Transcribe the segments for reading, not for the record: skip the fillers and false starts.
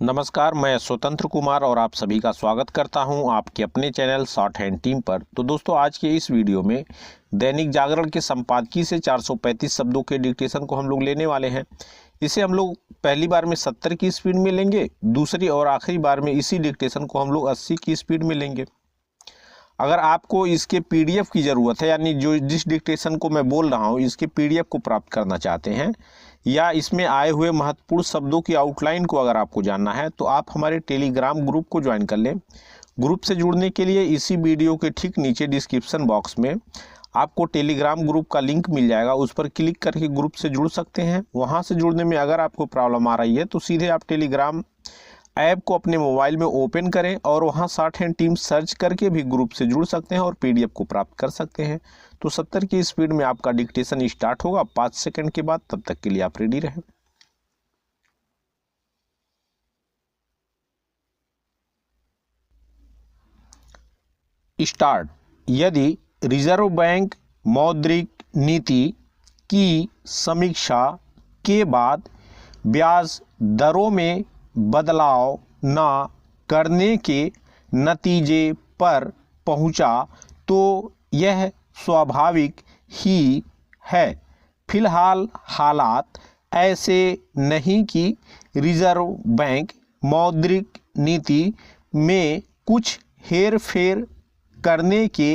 नमस्कार, मैं स्वतंत्र कुमार और आप सभी का स्वागत करता हूं आपके अपने चैनल शॉर्ट हैंड टीम पर। तो दोस्तों, आज के इस वीडियो में दैनिक जागरण के संपादकीय से 435 शब्दों के डिक्टेशन को हम लोग लेने वाले हैं। इसे हम लोग पहली बार में 70 की स्पीड में लेंगे, दूसरी और आखिरी बार में इसी डिक्टेशन को हम लोग 80 की स्पीड में लेंगे। अगर आपको इसके पीडीएफ की ज़रूरत है, यानी जिस डिक्टेशन को मैं बोल रहा हूँ इसके पीडीएफ को प्राप्त करना चाहते हैं, या इसमें आए हुए महत्वपूर्ण शब्दों की आउटलाइन को अगर आपको जानना है, तो आप हमारे टेलीग्राम ग्रुप को ज्वाइन कर लें। ग्रुप से जुड़ने के लिए इसी वीडियो के ठीक नीचे डिस्क्रिप्शन बॉक्स में आपको टेलीग्राम ग्रुप का लिंक मिल जाएगा, उस पर क्लिक करके ग्रुप से जुड़ सकते हैं। वहाँ से जुड़ने में अगर आपको प्रॉब्लम आ रही है तो सीधे आप टेलीग्राम ऐप को अपने मोबाइल में ओपन करें और वहाँ शॉर्ट हैंड टीम सर्च करके भी ग्रुप से जुड़ सकते हैं और पीडीएफ को प्राप्त कर सकते हैं। तो 70 की स्पीड में आपका डिक्टेशन स्टार्ट होगा 5 सेकंड के बाद। तब तक के लिए आप रेडी रहें। स्टार्ट। यदि रिजर्व बैंक मौद्रिक नीति की समीक्षा के बाद ब्याज दरों में बदलाव न करने के नतीजे पर पहुंचा तो यह स्वाभाविक ही है। फिलहाल हालात ऐसे नहीं कि रिजर्व बैंक मौद्रिक नीति में कुछ हेरफेर करने के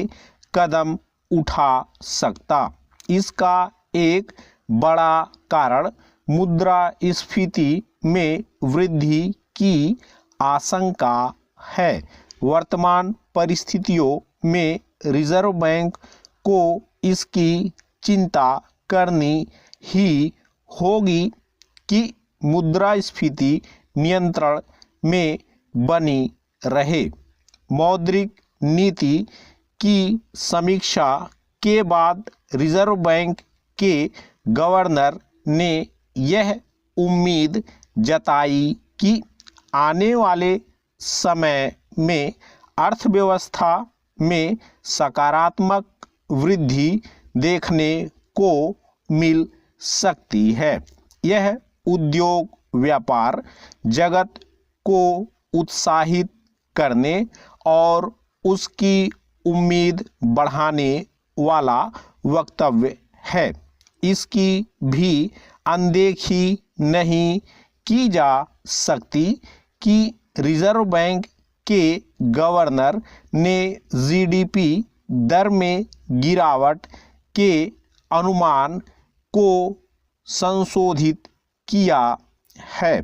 कदम उठा सकता। इसका एक बड़ा कारण मुद्रास्फीति में वृद्धि की आशंका है। वर्तमान परिस्थितियों में रिजर्व बैंक को इसकी चिंता करनी ही होगी कि मुद्रास्फीति नियंत्रण में बनी रहे। मौद्रिक नीति की समीक्षा के बाद रिजर्व बैंक के गवर्नर ने यह उम्मीद जताई कि आने वाले समय में अर्थव्यवस्था में सकारात्मक वृद्धि देखने को मिल सकती है। यह उद्योग व्यापार जगत को उत्साहित करने और उसकी उम्मीद बढ़ाने वाला वक्तव्य है। इसकी भी अनदेखी नहीं की जा सकती कि रिजर्व बैंक के गवर्नर ने जीडीपी दर में गिरावट के अनुमान को संशोधित किया है।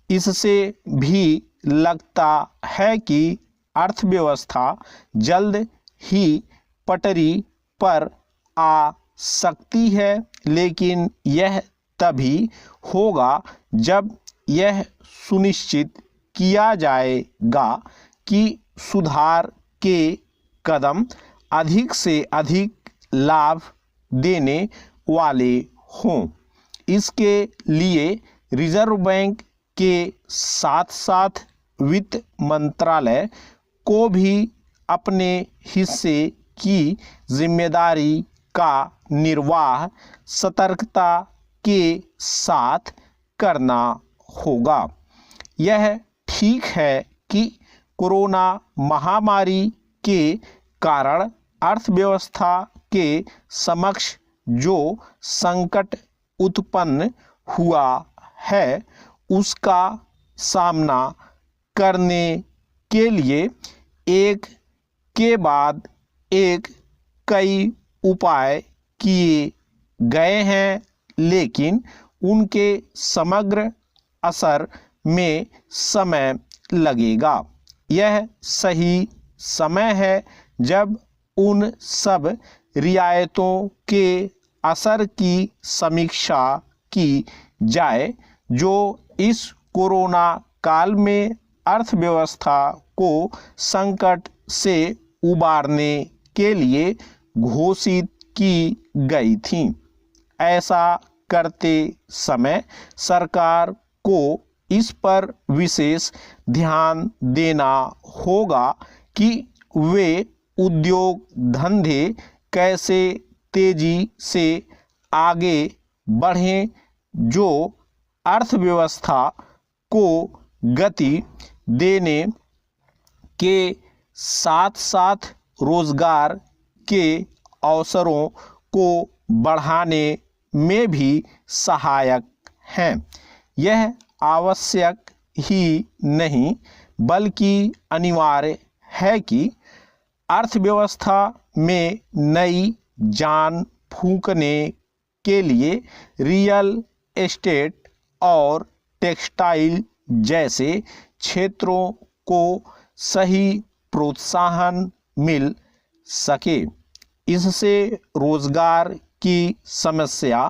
इससे भी लगता है कि अर्थव्यवस्था जल्द ही पटरी पर आ सकती है, लेकिन यह तभी होगा जब यह सुनिश्चित किया जाएगा कि सुधार के कदम अधिक से अधिक लाभ देने वाले हों। इसके लिए रिजर्व बैंक के साथ साथ वित्त मंत्रालय को भी अपने हिस्से की जिम्मेदारी का निर्वाह सतर्कता के साथ करना होगा। यह ठीक है कि कोरोना महामारी के कारण अर्थव्यवस्था के समक्ष जो संकट उत्पन्न हुआ है उसका सामना करने के लिए एक के बाद एक कई उपाय किए गए हैं, लेकिन उनके समग्र असर में समय लगेगा। यह सही समय है जब उन सब रियायतों के असर की समीक्षा की जाए जो इस कोरोना काल में अर्थव्यवस्था को संकट से उबारने के लिए घोषित की गई थी। ऐसा करते समय सरकार को इस पर विशेष ध्यान देना होगा कि वे उद्योग धंधे कैसे तेजी से आगे बढ़ें जो अर्थव्यवस्था को गति देने के साथ साथ रोजगार के अवसरों को बढ़ाने में भी सहायक हैं। यह आवश्यक ही नहीं बल्कि अनिवार्य है कि अर्थव्यवस्था में नई जान फूंकने के लिए रियल एस्टेट और टेक्सटाइल जैसे क्षेत्रों को सही प्रोत्साहन मिल सके। इससे रोजगार की समस्या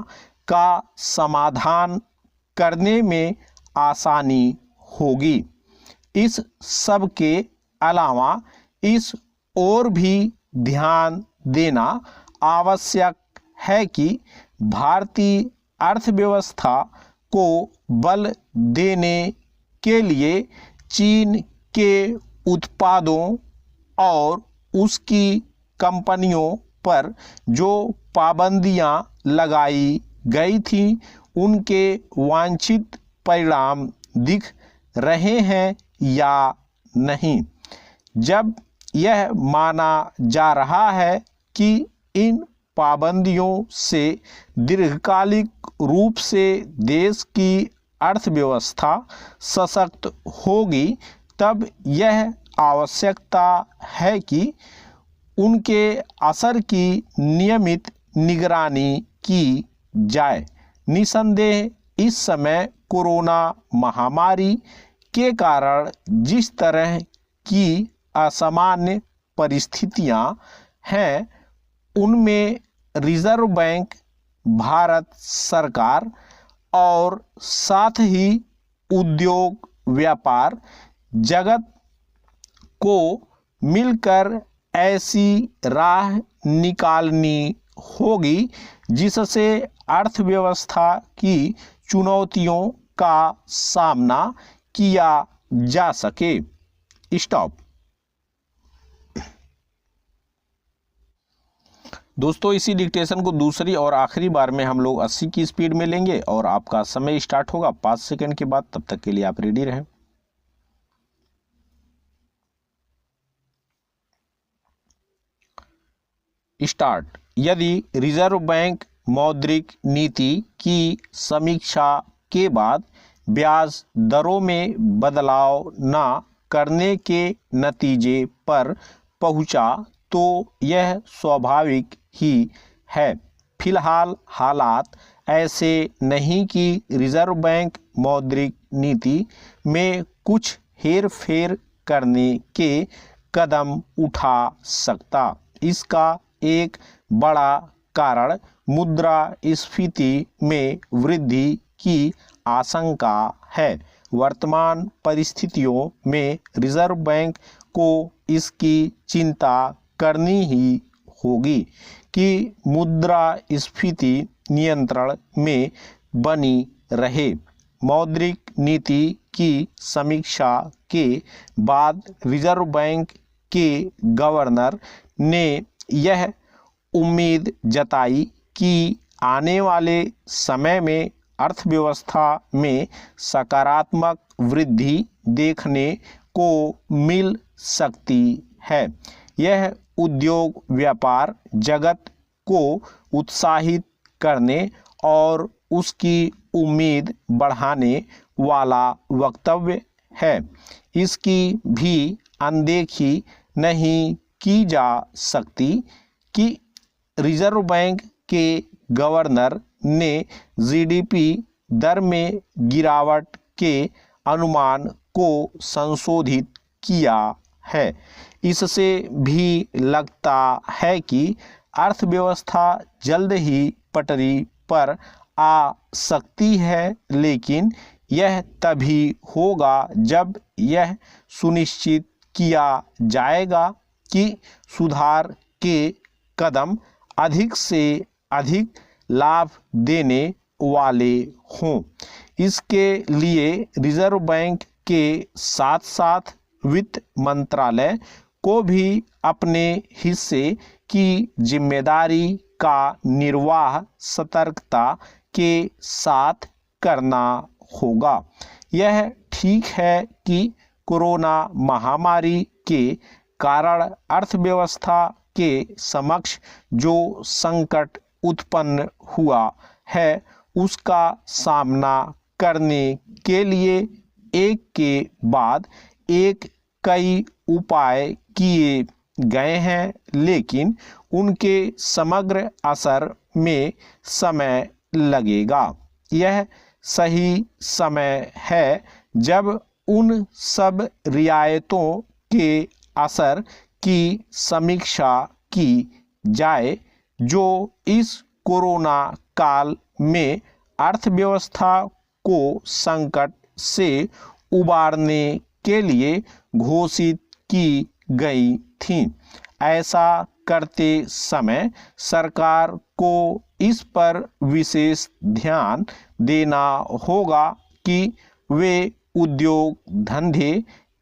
का समाधान करने में आसानी होगी। इस सब के अलावा इस ओर भी ध्यान देना आवश्यक है कि भारतीय अर्थव्यवस्था को बल देने के लिए चीन के उत्पादों और उसकी कंपनियों पर जो पाबंदियां लगाई गई थी उनके वांछित परिणाम दिख रहे हैं या नहीं। जब यह माना जा रहा है कि इन पाबंदियों से दीर्घकालिक रूप से देश की अर्थव्यवस्था सशक्त होगी, तब यह आवश्यकता है कि उनके असर की नियमित निगरानी की जाए। निसंदेह इस समय कोरोना महामारी के कारण जिस तरह की असामान्य परिस्थितियां हैं, उनमें रिजर्व बैंक, भारत सरकार और साथ ही उद्योग व्यापार जगत को मिलकर ऐसी राह निकालनी होगी जिससे अर्थव्यवस्था की चुनौतियों का सामना किया जा सके। स्टॉप। दोस्तों, इसी डिक्टेशन को दूसरी और आखिरी बार में हम लोग 80 की स्पीड में लेंगे और आपका समय स्टार्ट होगा 5 सेकंड के बाद। तब तक के लिए आप रेडी रहें। स्टार्ट। यदि रिजर्व बैंक मौद्रिक नीति की समीक्षा के बाद ब्याज दरों में बदलाव न करने के नतीजे पर पहुंचा तो यह स्वाभाविक ही है। फिलहाल हालात ऐसे नहीं कि रिजर्व बैंक मौद्रिक नीति में कुछ हेर फेर करने के कदम उठा सकता। इसका एक बड़ा कारण मुद्रास्फीति में वृद्धि की आशंका है। वर्तमान परिस्थितियों में रिजर्व बैंक को इसकी चिंता करनी ही होगी कि मुद्रास्फीति नियंत्रण में बनी रहे। मौद्रिक नीति की समीक्षा के बाद रिजर्व बैंक के गवर्नर ने यह उम्मीद जताई कि आने वाले समय में अर्थव्यवस्था में सकारात्मक वृद्धि देखने को मिल सकती है। यह उद्योग व्यापार जगत को उत्साहित करने और उसकी उम्मीद बढ़ाने वाला वक्तव्य है। इसकी भी अनदेखी नहीं की जा सकती कि रिजर्व बैंक के गवर्नर ने जीडीपी दर में गिरावट के अनुमान को संशोधित किया है। इससे भी लगता है कि अर्थव्यवस्था जल्द ही पटरी पर आ सकती है, लेकिन यह तभी होगा जब यह सुनिश्चित किया जाएगा कि सुधार के कदम अधिक से अधिक लाभ देने वाले हों। इसके लिए रिजर्व बैंक के साथ साथ वित्त मंत्रालय को भी अपने हिस्से की जिम्मेदारी का निर्वाह सतर्कता के साथ करना होगा। यह ठीक है कि कोरोना महामारी के कारण अर्थव्यवस्था के समक्ष जो संकट उत्पन्न हुआ है उसका सामना करने के लिए एक के बाद एक कई उपाय किए गए हैं, लेकिन उनके समग्र असर में समय लगेगा। यह सही समय है जब उन सब रियायतों के असर की समीक्षा की जाए जो इस कोरोना काल में अर्थव्यवस्था को संकट से उबारने के लिए घोषित की गई थी। ऐसा करते समय सरकार को इस पर विशेष ध्यान देना होगा कि वे उद्योग धंधे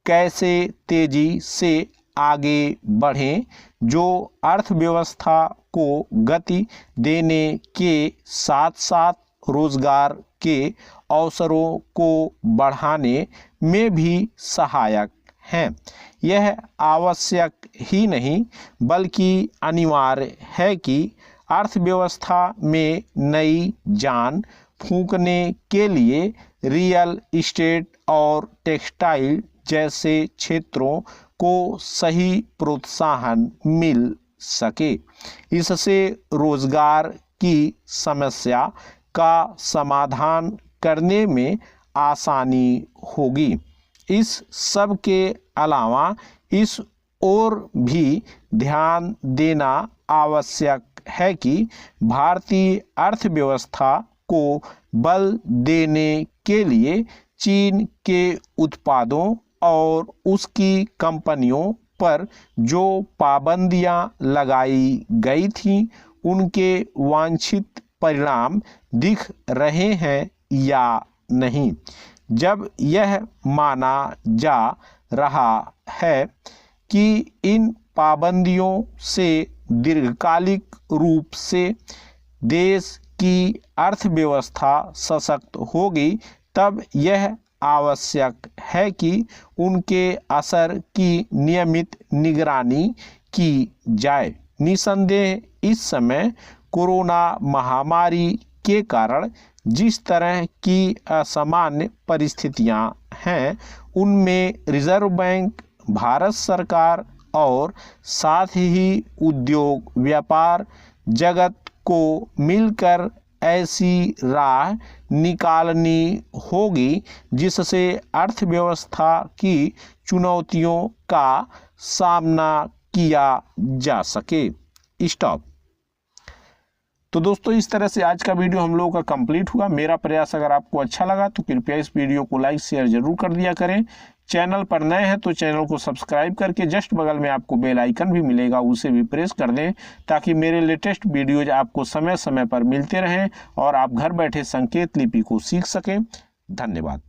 कैसे तेजी से आगे बढ़ें, जो अर्थव्यवस्था को गति देने के साथ साथ रोजगार के अवसरों को बढ़ाने में भी सहायक हैं। यह आवश्यक ही नहीं बल्कि अनिवार्य है कि अर्थव्यवस्था में नई जान फूंकने के लिए रियल एस्टेट और टेक्सटाइल जैसे क्षेत्रों को सही प्रोत्साहन मिल सके। इससे रोजगार की समस्या का समाधान करने में आसानी होगी। इस सब के अलावा इस ओर भी ध्यान देना आवश्यक है कि भारतीय अर्थव्यवस्था को बल देने के लिए चीन के उत्पादों और उसकी कंपनियों पर जो पाबंदियां लगाई गई थीं उनके वांछित परिणाम दिख रहे हैं या नहीं। जब यह माना जा रहा है कि इन पाबंदियों से दीर्घकालिक रूप से देश की अर्थव्यवस्था सशक्त होगी, तब यह आवश्यक है कि उनके असर की नियमित निगरानी की जाए। निसंदेह इस समय कोरोना महामारी के कारण जिस तरह की असामान्य परिस्थितियां हैं उनमें रिजर्व बैंक, भारत सरकार और साथ ही उद्योग व्यापार जगत को मिलकर ऐसी राह निकालनी होगी जिससे अर्थव्यवस्था की चुनौतियों का सामना किया जा सके। स्टॉप। तो दोस्तों इस तरह से आज का वीडियो हम लोगों का कंप्लीट हुआ। मेरा प्रयास अगर आपको अच्छा लगा तो कृपया इस वीडियो को लाइक शेयर जरूर कर दिया करें। चैनल पर नए हैं तो चैनल को सब्सक्राइब करके जस्ट बगल में आपको बेल आइकन भी मिलेगा, उसे भी प्रेस कर दें ताकि मेरे लेटेस्ट वीडियोज आपको समय समय पर मिलते रहें और आप घर बैठे संकेत लिपि को सीख सकें। धन्यवाद।